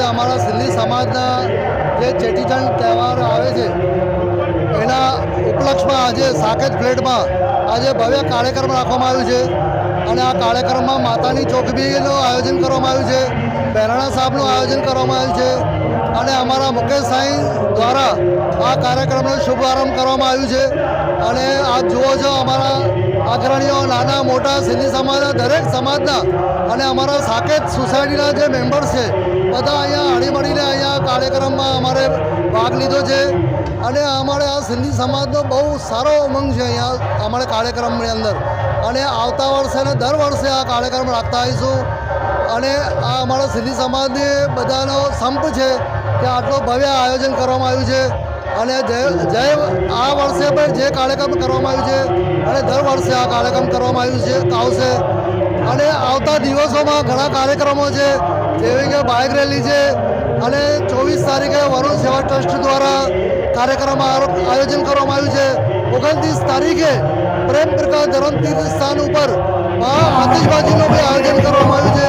અમારા સિંધી સમાજના જે ચેટીચંડ તહેવાર આવે છે એના ઉપલક્ષમાં આજે સાકેત ફ્લેટમાં આજે ભવ્ય કાર્યક્રમ રાખવામાં આવ્યું છે અને આ કાર્યક્રમમાં માતાની ચોકબીનું આયોજન કરવામાં આવ્યું છે, બહેરાણા સાહેબનું આયોજન કરવામાં આવ્યું છે અને અમારા મુકેશ સાંઈ દ્વારા આ કાર્યક્રમનો શુભારંભ કરવામાં આવ્યું છે। અને આપ જુઓ છો અમારા અગ્રણીઓ નાના મોટા સિંધી સમાજના દરેક સમાજના અને અમારા સાકેત સોસાયટીના જે મેમ્બર્સ છે બધા અહીંયા હળીમળીને અહીંયા કાર્યક્રમમાં અમારે ભાગ લીધો છે અને અમારે આ સિંધી સમાજનો બહુ સારો ઉમંગ છે અહીંયા અમારે કાર્યક્રમની અંદર અને આવતા વર્ષે અને દર વર્ષે આ કાર્યક્રમ રાખતા આવીશું અને આ અમારા સિંધી સમાજને બધાનો સંપ છે કે આટલો ભવ્ય આયોજન કરવામાં આવ્યું છે અને જય આ વર્ષે પણ જે કાર્યક્રમ કરવામાં આવ્યું છે અને દર વર્ષે આ કાર્યક્રમ કરવામાં આવ્યું છે આવશે અને આવતા દિવસોમાં ઘણા કાર્યક્રમો છે જેવી કે બાઇક રેલી છે અને 24 તારીખે વરુણ સેવા ટ્રસ્ટ દ્વારા કાર્યક્રમ આયોજન કરવામાં આવ્યું છે। 29 તારીખે પ્રેમ પ્રકાશ ધરમતીર્થ સ્થાન ઉપર આતિશબાજીનું બી આયોજન કરવામાં આવ્યું છે।